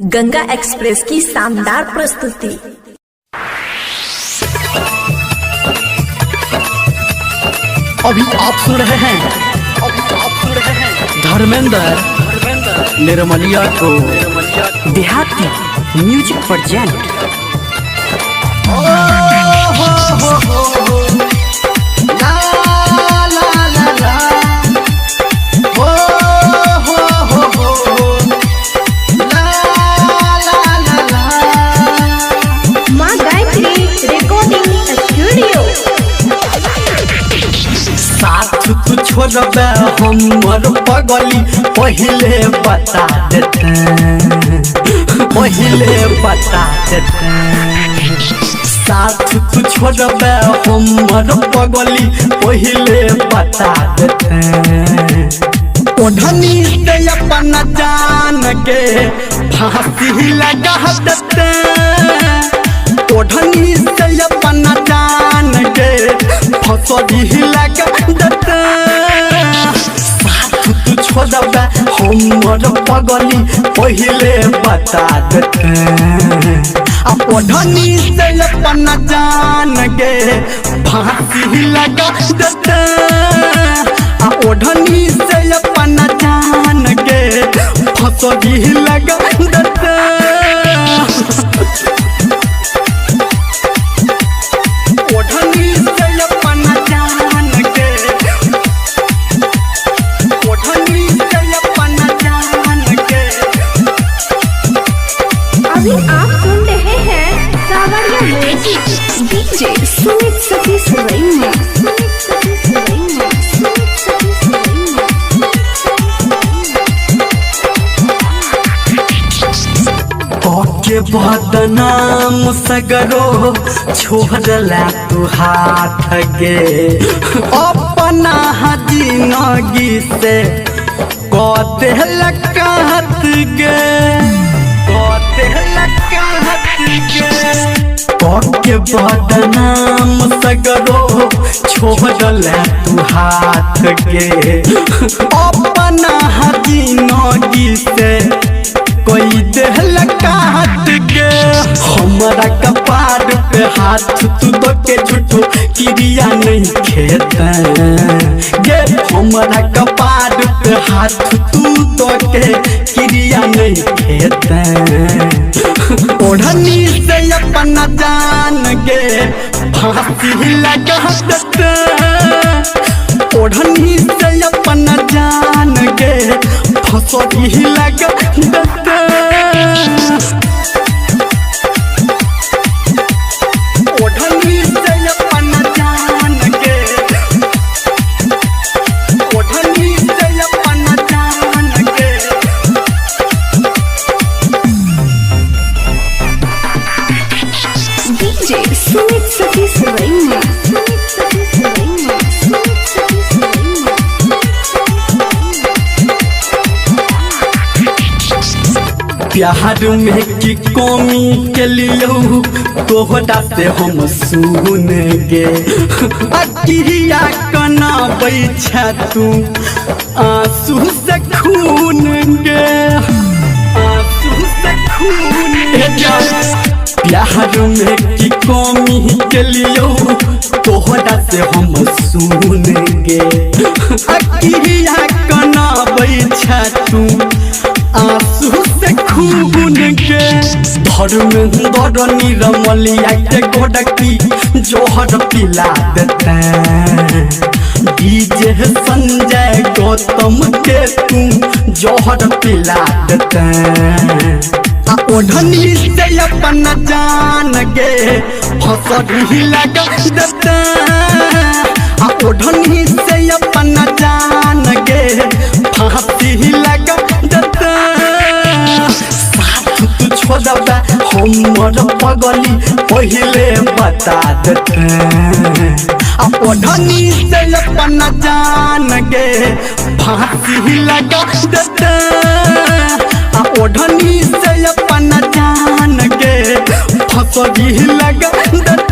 Ganga express की शानदार प्रस्तुति। अभी आप सुन रहे हैं धर्मेंद्र निर्मलिया को देहाती म्यूजिक प्रोजेक्ट। माँ गायत्री रिकॉर्डिंग स्टूडियो। साथ तू छोड़बे हमर पगली पहले बता देते, पहले बता देते। साथ तू छोड़बे हमर पगली पहले बता देते। ओढ़नी से अपना जान के फांसी लगा देते। ओढ़नी से अपना जान के फांसी लगा देते। साथ तू छोड़बे हमर पगली पहले बता देते। ओढ़नी से अपना जान के फांसी लगा देते। ओढ़नी से अपना जान के फांसी लगा देते। ओढ़नी से अपना जान के, ओढ़नी से अपना जान के। अभी आप सुन रहे हैं सावरिया म्यूजिक। डीजे सुमित सतीश रैना। के बदनाम सगरो छोड़ला तू हाथ गे। अपना जिंदगी से कते लकात गे, कते लकात गे। के बदनाम सगरो छोड़ला तू हाथ गे। अपना जिंदगी से कोई देहल काट के हमारा कपार पे हाथ तू तो के झूठो क्रिया नहीं खेते गे। हमारा कपार पे हाथ तू तो के क्रिया नहीं खेते। ओढ़नी से अपना जान के फांसी लगा देते। ओढ़नी से अपना जान के फांसी लगा देते। ओढ़नी से अपना जान के, ओढ़नी से अपना जान के। डीजे सुमित सतीश रैना। प्यार में की कमी के लिए तोहरा से हम सुनेंगे। अकिया कना बैठा तू आंसू से खून गे, आंसू से खून गे। प्यार में की कमी के लिए तोहरा से हम सुनेंगे। अकिया कना बैठा तू आंसू से खून के। धर्मेंद्र निर्मलिया के गोडकी जोहर पिला देते। डीजे संजय गौतम के तू जोहर पिला देते। ओढ़नी से अपना जान के फांसी लगा देते। ओढ़नी से अपना जान के फांसी लगा देते। साथ तू छोड़बे हमर पगली पहले बता देते। ओढ़नी से अपना जान के फांसी लगा देते। ओढ़नी से अपना जान के फांसी लगा देते।